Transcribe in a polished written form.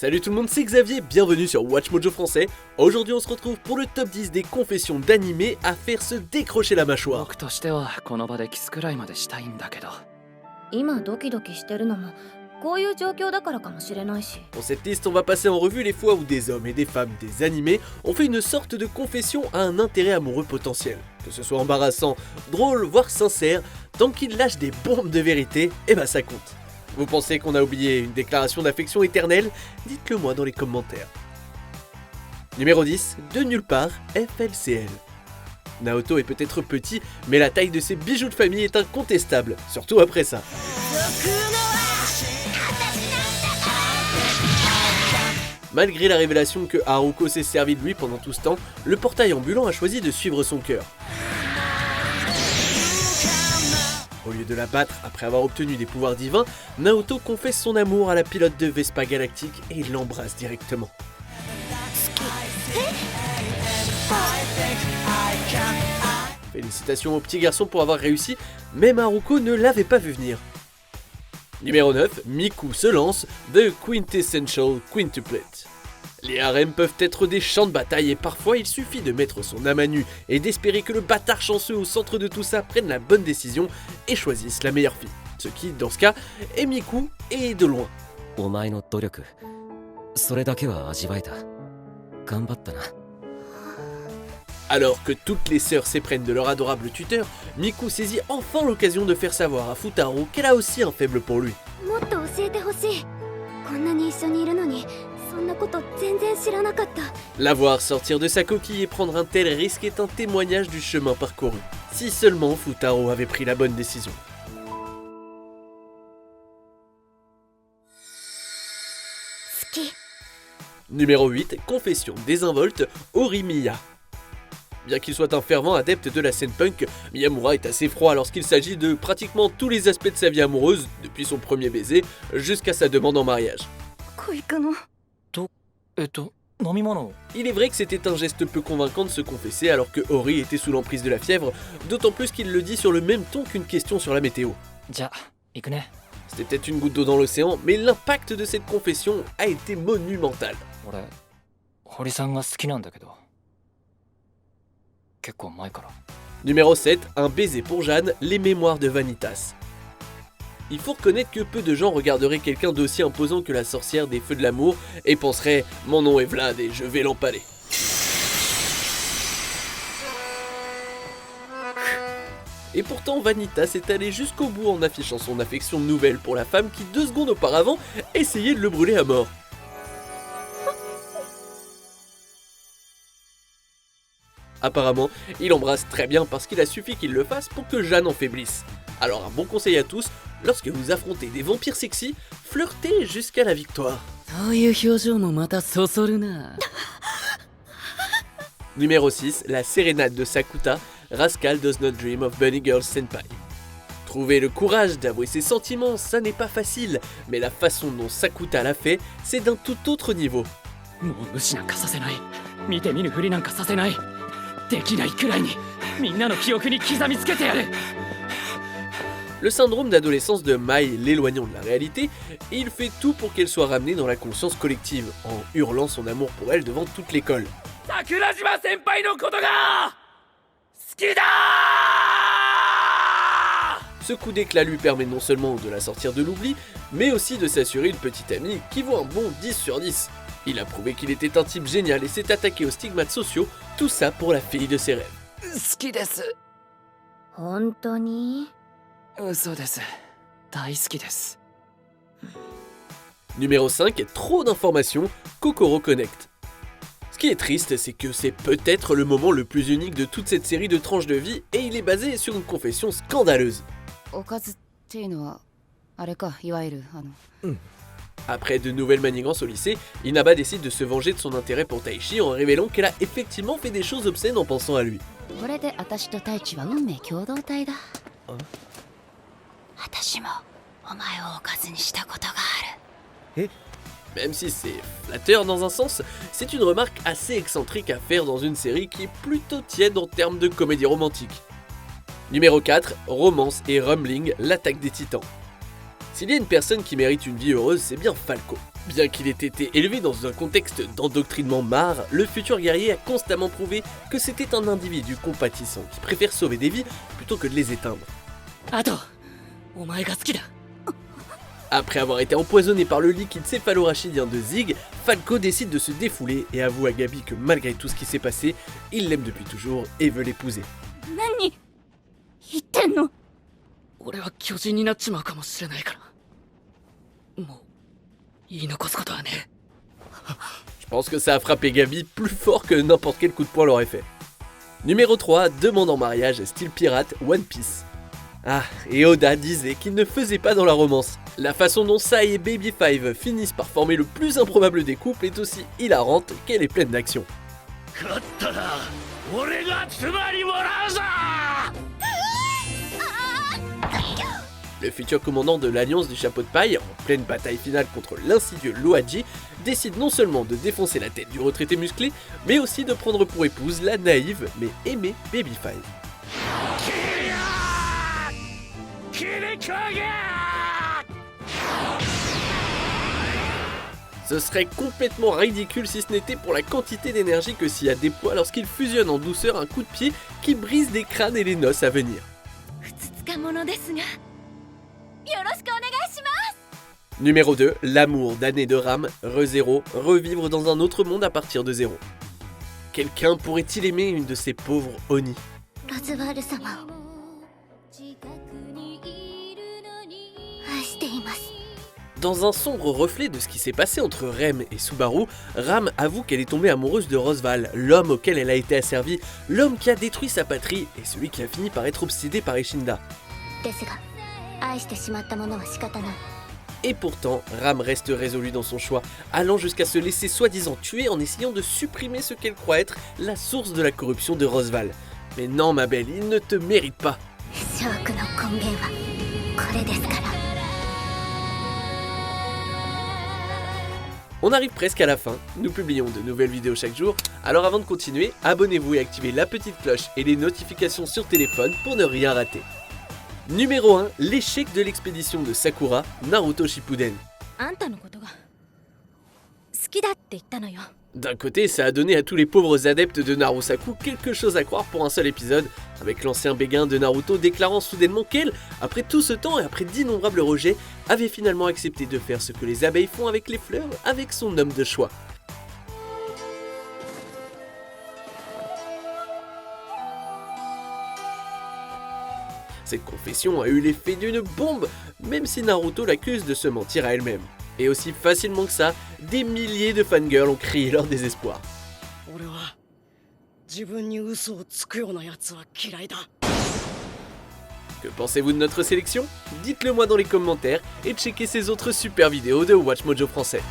Salut tout le monde, c'est Xavier, bienvenue sur Watch Mojo français. Aujourd'hui on se retrouve pour le top 10 des confessions d'animés à faire se décrocher la mâchoire. 僕としてはこの場でキスくらいまでしたいんだけど。今ドキドキしてるのもこういう状況だからかもしれないし。 Dans cette liste on va passer en revue les fois où des hommes et des femmes des animés ont fait une sorte de confession à un intérêt amoureux potentiel. Que ce soit embarrassant, drôle, voire sincère, tant qu'ils lâchent des bombes de vérité, eh ben ça compte. Vous pensez qu'on a oublié une déclaration d'affection éternelle? Dites-le moi dans les commentaires. Numéro 10, de nulle part, FLCL. Naoto est peut-être petit, mais la taille de ses bijoux de famille est incontestable, surtout après ça. Malgré la révélation que Haruko s'est servi de lui pendant tout ce temps, le portail ambulant a choisi de suivre son cœur. Au lieu de la battre après avoir obtenu des pouvoirs divins, Naoto confesse son amour à la pilote de Vespa Galactique et l'embrasse directement. Félicitations au petit garçon pour avoir réussi, même Haruko ne l'avait pas vu venir. Numéro 9, Miku se lance, The Quintessential Quintuplet. Les harems peuvent être des champs de bataille et parfois il suffit de mettre son âme à nu et d'espérer que le bâtard chanceux au centre de tout ça prenne la bonne décision et choisisse la meilleure fille. Ce qui, dans ce cas, est Miku et de loin. お前の努力、それだけは味わえた。頑張ったな。 Alors que toutes les sœurs s'éprennent de leur adorable tuteur, Miku saisit enfin l'occasion de faire savoir à Futaro qu'elle a aussi un faible pour lui. もっと教えてほしい。こんなに一緒にいるのにそんなこと全然知らなかった。 La voir sortir de sa coquille et prendre un tel risque est un témoignage du chemin parcouru. Si seulement Futaro avait pris la bonne décision. Numéro 8, confession désinvolte, Horimiya. Bien qu'il soit un fervent adepte de la scène punk, Miyamura est assez froid lorsqu'il s'agit de pratiquement tous les aspects de sa vie amoureuse, depuis son premier baiser jusqu'à sa demande en mariage. 恋かな。飲み物。 Il est vrai que c'était un geste peu convaincant de se confesser alors que Hori était sous l'emprise de la fièvre, d'autant plus qu'il le dit sur le même ton qu'une question sur la météo. じゃあ、行くね。 C'était peut-être une goutte d'eau dans l'océan, mais l'impact de cette confession a été monumental. 俺、堀さんが好きなんだけど。結構前から。 Numéro 7, un baiser pour Jeanne, les mémoires de Vanitas. Il faut reconnaître que peu de gens regarderaient quelqu'un d'aussi imposant que la sorcière des feux de l'amour et penseraient « Mon nom est Vlad et je vais l'empaler ». Et pourtant Vanitas est allé jusqu'au bout en affichant son affection nouvelle pour la femme qui 2 secondes auparavant essayait de le brûler à mort. Apparemment, il embrasse très bien parce qu'il a suffi qu'il le fasse pour que Jeanne en faiblisse. Alors un bon conseil à tous, lorsque vous affrontez des vampires sexy, flirtez jusqu'à la victoire. そういう表情もまたそそるな。 Numéro 6, la sérénade de Sakuta, Rascal does not dream of Bunny Girl Senpai. Trouver le courage d'avouer ses sentiments, ça n'est pas facile, mais la façon dont Sakuta l'a fait, c'est d'un tout autre niveau. もう無視なんかさせない。見て見ぬふりなんかさせない。できないくらいにみんなの記憶に刻みつけてやる。 Le syndrome d'adolescence de Mai l'éloignant de la réalité, et il fait tout pour qu'elle soit ramenée dans la conscience collective, en hurlant son amour pour elle devant toute l'école. 桜島先輩のことが好きだ。 Ce coup d'éclat lui permet non seulement de la sortir de l'oubli, mais aussi de s'assurer une petite amie qui vaut un bon 10 sur 10. Il a prouvé qu'il était un type génial et s'est attaqué aux stigmates sociaux, tout ça pour la fille de ses rêves. 好きです。本当に？嘘です。大好きです。 Numéro 5, trop d'informations, Kokoro Connect. Ce qui est triste, c'est que c'est peut-être le moment le plus unique de toute cette série de tranches de vie et il est basé sur une confession scandaleuse. おかずっていうのはあれか、いわゆるAprès de nouvelles manigances au lycée, Inaba décide de se venger de son intérêt pour Taichi en révélant qu'elle a effectivement fait des choses obscènes en pensant à lui. これで私と太一は運命共同体だ。私もお前をおかずにしたことがある。 Même si c'est flatteur dans un sens, c'est une remarque assez excentrique à faire dans une série qui est plutôt tiède en termes de comédie romantique. Numéro 4, Romance et Rumbling, l'attaque des titans. S'il y a une personne qui mérite une vie heureuse, c'est bien Falco. Bien qu'il ait été élevé dans un contexte d'endoctrinement marre, le futur guerrier a constamment prouvé que c'était un individu compatissant qui préfère sauver des vies plutôt que de les éteindre. あとお前が好きだ Après avoir été empoisonné par le liquide céphalorachidien de Zig, Falco décide de se défouler et avoue à Gabi que malgré tout ce qui s'est passé, il l'aime depuis toujours et veut l'épouser. 何言ってんの？俺は巨人になっちまうかもしれないからもう言い残すことはね Je pense que ça a frappé Gabi plus fort que n'importe quel coup de poing l'aurait fait. Numéro 3, demande en mariage style pirate One Piece. Ah, et Oda disait qu'il ne faisait pas dans la romance. La façon dont Sai et Baby Five finissent par former le plus improbable des couples est aussi hilarante qu'elle est pleine d'action. 勝ったら俺が妻にもらうぞ Le futur commandant de l'Alliance du Chapeau de Paille, en pleine bataille finale contre l'insidieux Loaji, décide non seulement de défoncer la tête du retraité musclé, mais aussi de prendre pour épouse la naïve mais aimée Baby Five. Ce serait complètement ridicule si ce n'était pour la quantité d'énergie que Sia déploie lorsqu'il fusionne en douceur un coup de pied qui brise des crânes et les noces à venir. ふつつかものですがよろしくお願いします Numéro 2, l'amour d'année de Ram, ReZero, revivre dans un autre monde à partir de zéro. Quelqu'un pourrait-il aimer une de ces pauvres Oni? ロズワール様を愛しています Dans un sombre reflet de ce qui s'est passé entre Rem et Subaru, Ram avoue qu'elle est tombée amoureuse de Rosval, l'homme auquel elle a été asservie, l'homme qui a détruit sa patrie et celui qui a fini par être obsédé par Ishinda. ですが愛してしまったものは仕方ない Et pourtant, Ram reste résolue dans son choix, allant jusqu'à se laisser soi-disant tuer en essayant de supprimer ce qu'elle croit être la source de la corruption de Rosval. Mais non ma belle, il ne te mérite pas. ショークの根源はこれですから On arrive presque à la fin, nous publions de nouvelles vidéos chaque jour, alors avant de continuer, abonnez-vous et activez la petite cloche et les notifications sur téléphone pour ne rien rater. Numéro 1, l'échec de l'expédition de Sakura, Naruto Shippuden. あんたのことが好きだって言ったのよ D'un côté, ça a donné à tous les pauvres adeptes de Narusaku quelque chose à croire pour un seul épisode, avec l'ancien béguin de Naruto déclarant soudainement qu'elle, après tout ce temps et après d'innombrables rejets, avait finalement accepté de faire ce que les abeilles font avec les fleurs, avec son homme de choix. Cette confession a eu l'effet d'une bombe, même si Naruto l'accuse de se mentir à elle-même. Et aussi facilement que ça, des milliers de fangirls ont crié leur désespoir. 俺は自分に嘘をつくようなやつは嫌いだ Que pensez-vous de notre sélection? Dites-le moi dans les commentaires et checkez ces autres super vidéos de Watch Mojo français.